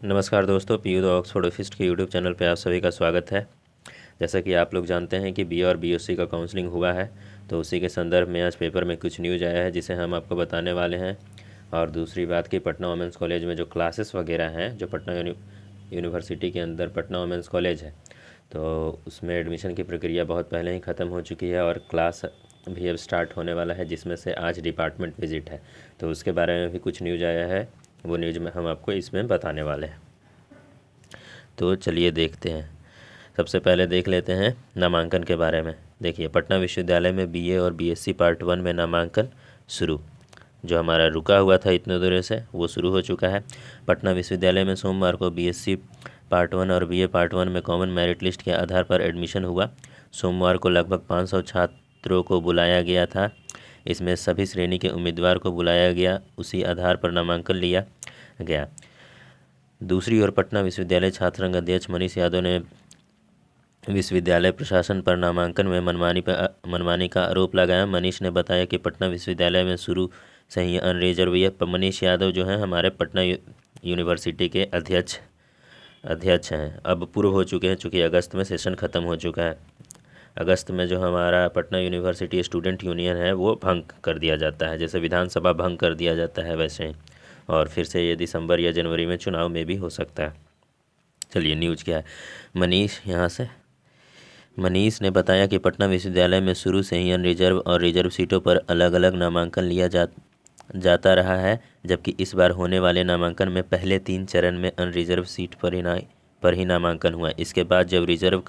नमस्कार दोस्तों, PU the Oxford ऑफिस्ट के यूट्यूब चैनल पे आप सभी का स्वागत है। जैसा कि आप लोग जानते हैं कि बीए और बीएससी का काउंसलिंग हुआ है, तो उसी के संदर्भ में आज पेपर में कुछ न्यूज़ आया है जिसे हम आपको बताने वाले हैं। और दूसरी बात कि पटना वुमेंस कॉलेज में जो क्लासेस वगैरह हैं, जो पटना यूनिवर्सिटी के अंदर पटना वुमेंस कॉलेज है, तो उसमें एडमिशन की प्रक्रिया बहुत पहले ही ख़त्म हो चुकी है और क्लास भी अब स्टार्ट होने वाला है, जिसमें से आज डिपार्टमेंट विज़िट है। तो उसके बारे में भी कुछ न्यूज़ आया है, वो न्यूज़ में हम आपको इसमें बताने वाले हैं। तो चलिए देखते हैं। सबसे पहले देख लेते हैं नामांकन के बारे में। देखिए, पटना विश्वविद्यालय में बीए और बीएससी पार्ट 1 में नामांकन शुरू। जो हमारा रुका हुआ था इतने दिनों से, वो शुरू हो चुका है। पटना विश्वविद्यालय में सोमवार को बीएससी पार्ट 1 और बीए पार्ट 1 में कॉमन मेरिट लिस्ट के आधार पर एडमिशन हुआ। सोमवार को लगभग 500 छात्रों को बुलाया गया था। इसमें सभी श्रेणी के उम्मीदवार को बुलाया गया, उसी आधार पर नामांकन लिया गया। दूसरी ओर पटना विश्वविद्यालय छात्र संघ अध्यक्ष मनीष यादव ने विश्वविद्यालय प्रशासन पर नामांकन में मनमानी का आरोप लगाया। मनीष ने बताया कि पटना विश्वविद्यालय में शुरू से ही अनरिजर्व मनीष यादव जो हैं हमारे पटना यूनिवर्सिटी के अध्यक्ष हैं। अब पूर्व हो चुके हैं, चूँकि अगस्त में सेशन ख़त्म हो चुका है। अगस्त में जो हमारा पटना यूनिवर्सिटी स्टूडेंट यूनियन है वो भंग कर दिया जाता है, जैसे विधानसभा भंग कर दिया जाता है वैसे ही। और फिर से ये दिसंबर या जनवरी में चुनाव में भी हो सकता है। चलिए न्यूज़ क्या है। मनीष ने बताया कि पटना विश्वविद्यालय में शुरू से ही अनरिजर्व और रिजर्व सीटों पर अलग अलग नामांकन लिया जाता रहा है, जबकि इस बार होने वाले नामांकन में पहले 3 चरण में अनरिजर्व सीट पर ही नामांकन हुआ। इसके बाद जब रिजर्व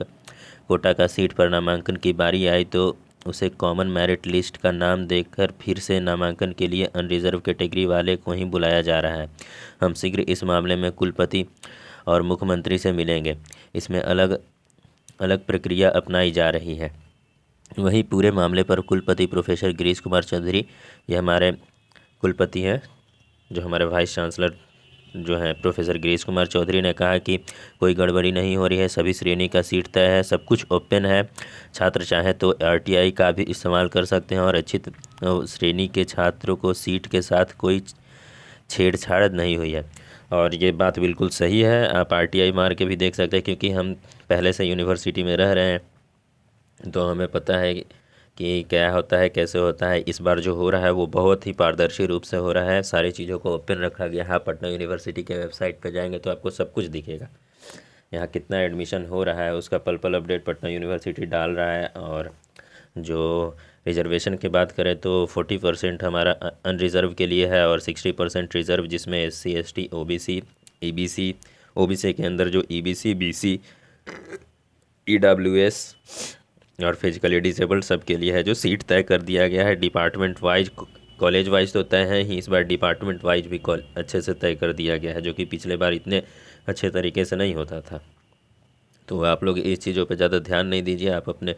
कोटा का सीट पर नामांकन की बारी आई तो उसे कॉमन मेरिट लिस्ट का नाम देकर फिर से नामांकन के लिए अनरिजर्व कैटेगरी वाले को ही बुलाया जा रहा है। हम शीघ्र इस मामले में कुलपति और मुख्यमंत्री से मिलेंगे। इसमें अलग अलग प्रक्रिया अपनाई जा रही है। वहीं पूरे मामले पर कुलपति प्रोफेसर गिरीश कुमार चौधरी, ये हमारे कुलपति हैं, जो हमारे वाइस चांसलर जो हैं प्रोफेसर गिरीश कुमार चौधरी ने कहा कि कोई गड़बड़ी नहीं हो रही है, सभी श्रेणी का सीट तय है, सब कुछ ओपन है। छात्र चाहे तो आरटीआई का भी इस्तेमाल कर सकते हैं और अच्छी श्रेणी के छात्रों को सीट के साथ कोई छेड़छाड़ नहीं हुई है। और ये बात बिल्कुल सही है, आप आरटीआई मार के भी देख सकते हैं, क्योंकि हम पहले से यूनिवर्सिटी में रह रहे हैं तो हमें पता है कि क्या होता है, कैसे होता है। इस बार जो हो रहा है वो बहुत ही पारदर्शी रूप से हो रहा है, सारी चीज़ों को ओपन रखा गया है। आप पटना यूनिवर्सिटी के वेबसाइट पर जाएंगे तो आपको सब कुछ दिखेगा, यहाँ कितना एडमिशन हो रहा है उसका पल पल अपडेट पटना यूनिवर्सिटी डाल रहा है। और जो रिजर्वेशन की बात करें तो 40% हमारा अनरिज़र्व के लिए है और 60% रिज़र्व, जिसमें SC ST OBC EBC, OBC के अंदर जो ईबीसी बीसी ईडब्ल्यूएस और फिजिकली डिसेबल्ड सब के लिए है, जो सीट तय कर दिया गया है डिपार्टमेंट वाइज। कॉलेज वाइज तो तय है ही, इस बार डिपार्टमेंट वाइज भी अच्छे से तय कर दिया गया है, जो कि पिछले बार इतने अच्छे तरीके से नहीं होता था। तो आप लोग इस चीज़ों पे ज़्यादा ध्यान नहीं दीजिए। आप अपने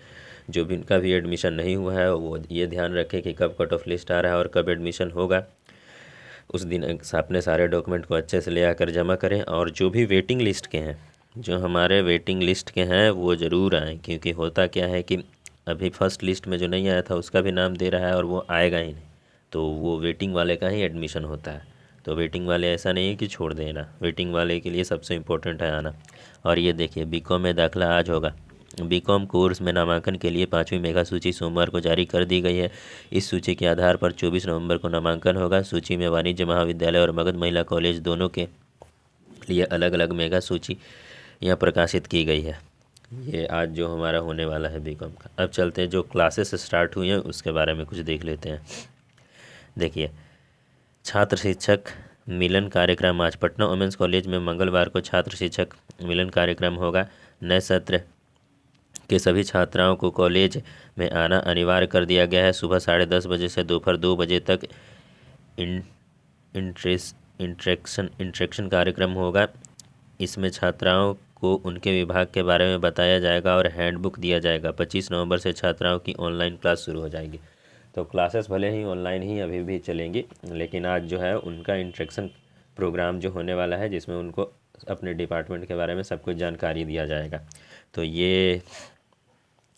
जो भी इनका भी एडमिशन नहीं हुआ है वो ये ध्यान रखें कि कब कट ऑफ लिस्ट आ रहा है और कब एडमिशन होगा। उस दिन अपने सारे डॉक्यूमेंट को अच्छे से ले आकर जमा करें। और जो भी वेटिंग लिस्ट के हैं, जो हमारे वेटिंग लिस्ट के हैं वो ज़रूर आएँ, क्योंकि होता क्या है कि अभी फर्स्ट लिस्ट में जो नहीं आया था उसका भी नाम दे रहा है और वो आएगा ही नहीं, तो वो वेटिंग वाले का ही एडमिशन होता है। तो वेटिंग वाले ऐसा नहीं है कि छोड़ देना, वेटिंग वाले के लिए सबसे इम्पोर्टेंट है आना। और ये देखिए, बीकॉम में दाखिला आज होगा। बीकॉम कोर्स में नामांकन के लिए 5वीं मेगा सूची सोमवार को जारी कर दी गई है। इस सूची के आधार पर 24 नवंबर को नामांकन होगा। सूची में वाणिज्य महाविद्यालय और मगध महिला कॉलेज दोनों के लिए अलग अलग मेगा सूची यहाँ प्रकाशित की गई है। ये आज जो हमारा होने वाला है बीकॉम का। अब चलते हैं जो क्लासेस स्टार्ट हुई हैं उसके बारे में कुछ देख लेते हैं। देखिए, छात्र शिक्षक मिलन कार्यक्रम आज पटना वुमेंस कॉलेज में मंगलवार को छात्र शिक्षक मिलन कार्यक्रम होगा। नए सत्र के सभी छात्राओं को कॉलेज में आना अनिवार्य कर दिया गया है। सुबह 10:30 बजे से दोपहर 2 बजे तक इंट्रैक्शन कार्यक्रम होगा। इसमें छात्राओं को उनके विभाग के बारे में बताया जाएगा और हैंडबुक दिया जाएगा। 25 नवंबर से छात्राओं की ऑनलाइन क्लास शुरू हो जाएगी। तो क्लासेस भले ही ऑनलाइन ही अभी भी चलेंगी, लेकिन आज जो है उनका इंट्रैक्शन प्रोग्राम जो होने वाला है, जिसमें उनको अपने डिपार्टमेंट के बारे में सब कुछ जानकारी दिया जाएगा। तो ये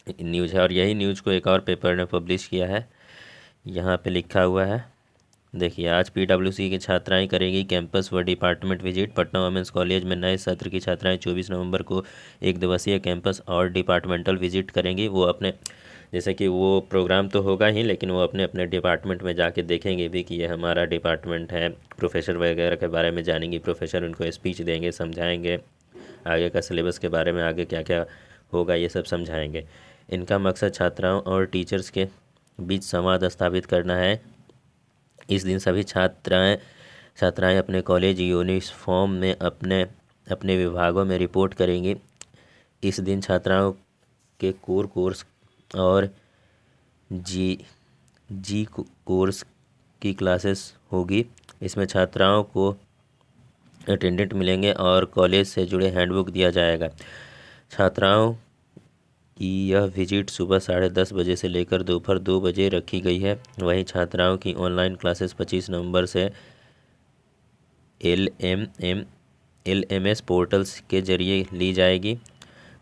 न्यूज़ है। और यही न्यूज़ को एक और पेपर ने पब्लिश किया है। यहाँ पे लिखा हुआ है देखिए, आज पीडब्ल्यूसी की छात्राएं करेंगी कैंपस व department visit. Patna women's college में नए सत्र की छात्राएं 24 नवंबर को एक दिवसीय कैंपस और डिपार्टमेंटल विजिट करेंगी। वो अपने, जैसे कि वो प्रोग्राम तो होगा ही, लेकिन वो अपने अपने डिपार्टमेंट में जाके देखेंगे भी कि ये हमारा डिपार्टमेंट है। प्रोफेसर वगैरह के बारे में जानेंगी, प्रोफेसर उनको स्पीच देंगे, समझाएंगे आगे का सिलेबस के बारे में, आगे क्या क्या होगा ये सब समझाएंगे। इनका मकसद छात्राओं और टीचर्स के बीच संवाद स्थापित करना है। इस दिन सभी छात्राएं अपने कॉलेज यूनिफॉर्म में अपने अपने विभागों में रिपोर्ट करेंगी। इस दिन छात्राओं के कोर कोर्स और जी जी कोर्स की क्लासेस होगी। इसमें छात्राओं को अटेंडेंट मिलेंगे और कॉलेज से जुड़े हैंडबुक दिया जाएगा। छात्राओं की यह विजिट सुबह 10:30 बजे से लेकर दोपहर 2 बजे रखी गई है। वहीं छात्राओं की ऑनलाइन क्लासेस 25 नवंबर से LMS पोर्टल्स के जरिए ली जाएगी।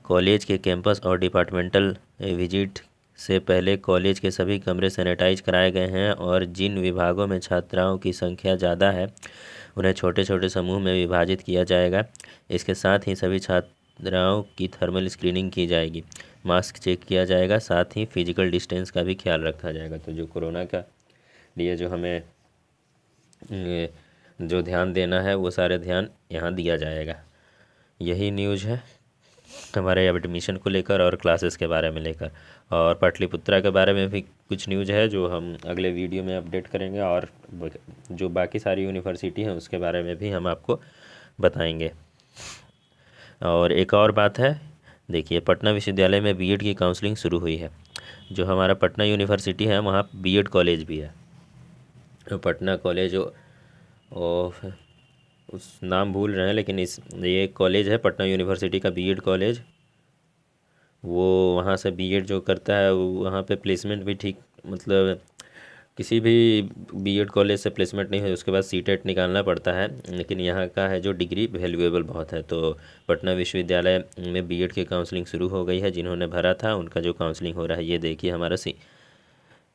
कॉलेज के कैंपस और डिपार्टमेंटल विजिट से पहले कॉलेज के सभी कमरे सैनिटाइज कराए गए हैं और जिन विभागों में छात्राओं की संख्या ज़्यादा है उन्हें छोटे छोटे समूह में विभाजित किया जाएगा। इसके साथ ही सभी छात्राओं की थर्मल स्क्रीनिंग की जाएगी, मास्क चेक किया जाएगा, साथ ही फिजिकल डिस्टेंस का भी ख्याल रखा जाएगा। तो जो कोरोना का लिए जो हमें जो ध्यान देना है वो सारे ध्यान यहाँ दिया जाएगा। यही न्यूज़ है हमारे एडमिशन को लेकर और क्लासेस के बारे में लेकर। और पाटलिपुत्रा के बारे में भी कुछ न्यूज़ है जो हम अगले वीडियो में अपडेट करेंगे, और जो बाकी सारी यूनिवर्सिटी हैं उसके बारे में भी हम आपको बताएंगे। और एक और बात है, देखिए, पटना विश्वविद्यालय में बीएड की काउंसलिंग शुरू हुई है। जो हमारा पटना यूनिवर्सिटी है वहाँ बीएड कॉलेज भी है। पटना कॉलेज ऑफ, उस नाम भूल रहे हैं, लेकिन ये कॉलेज है पटना यूनिवर्सिटी का बीएड कॉलेज। वो वहाँ से बीएड जो करता है वहाँ पे प्लेसमेंट भी ठीक, मतलब किसी भी बीएड कॉलेज से प्लेसमेंट नहीं है, उसके बाद सीटेट निकालना पड़ता है, लेकिन यहाँ का है जो डिग्री वैल्यूएबल बहुत है। तो पटना विश्वविद्यालय में बीएड की काउंसलिंग शुरू हो गई है। जिन्होंने भरा था उनका जो काउंसलिंग हो रहा है, ये देखिए हमारा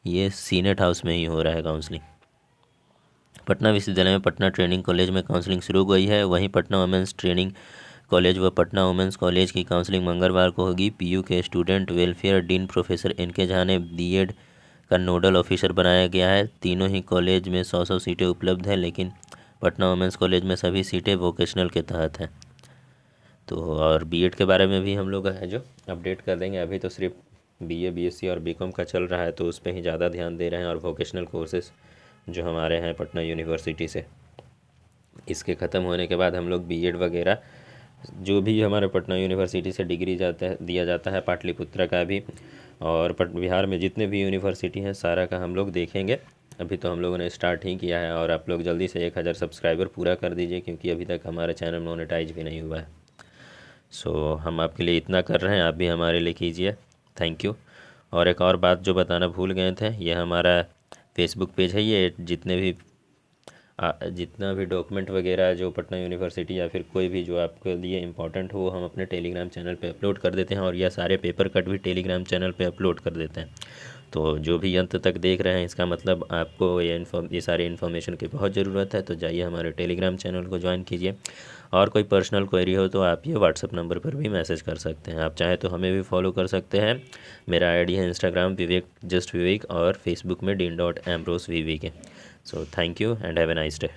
ये सीनेट हाउस में ही हो रहा है काउंसलिंग। पटना विश्वविद्यालय में पटना ट्रेनिंग कॉलेज में काउंसलिंग शुरू हो गई है। वहीं पटना वुमेंस ट्रेनिंग कॉलेज व पटना वुमेंस कॉलेज की काउंसलिंग मंगलवार को होगी। पीयू के student welfare dean professor NK Jha ने बीएड का नोडल ऑफिसर बनाया गया है। तीनों ही कॉलेज में 100 सीटें उपलब्ध हैं, लेकिन पटना वुमेंस कॉलेज में सभी सीटें वोकेशनल के तहत हैं। तो और बीएड के बारे में भी हम लोग है जो अपडेट कर देंगे। अभी तो सिर्फ बीए बीएससी और बीकॉम का चल रहा है, तो उस पर ही ज़्यादा ध्यान दे रहे हैं। और वोकेशनल कोर्सेज जो हमारे हैं पटना यूनिवर्सिटी से, इसके ख़त्म होने के बाद हम लोग बीएड वगैरह जो भी हमारे पटना यूनिवर्सिटी से डिग्री दिया जाता है, पाटलिपुत्रा का भी, और बिहार में जितने भी यूनिवर्सिटी हैं सारा का हम लोग देखेंगे। अभी तो हम लोगों ने स्टार्ट ही किया है, और आप लोग जल्दी से 1000 सब्सक्राइबर पूरा कर दीजिए, क्योंकि अभी तक हमारा चैनल मोनेटाइज भी नहीं हुआ है। सो हम आपके लिए इतना कर रहे हैं, आप भी हमारे लिए कीजिए। Thank you. और एक और बात जो बताना भूल गए थे, ये हमारा फेसबुक पेज है। ये जितना भी डॉक्यूमेंट वगैरह जो पटना यूनिवर्सिटी या फिर कोई भी जो आपके लिए इम्पोर्टेंट हो, वो हम अपने टेलीग्राम चैनल पे अपलोड कर देते हैं, और यह सारे पेपर कट भी टेलीग्राम चैनल पे अपलोड कर देते हैं। तो जो भी अंत तक देख रहे हैं, इसका मतलब आपको ये सारी इन्फॉर्मेशन की बहुत ज़रूरत है। तो जाइए हमारे टेलीग्राम चैनल को ज्वाइन कीजिए। और कोई पर्सनल क्वेरी हो तो आप ये व्हाट्सअप नंबर पर भी मैसेज कर सकते हैं। आप चाहें तो हमें भी फॉलो कर सकते हैं। मेरा आईडी है इंस्टाग्राम विवेक, जस्ट विवेक, और फेसबुक में dean.ambrose vvk। So thank you and have a nice day.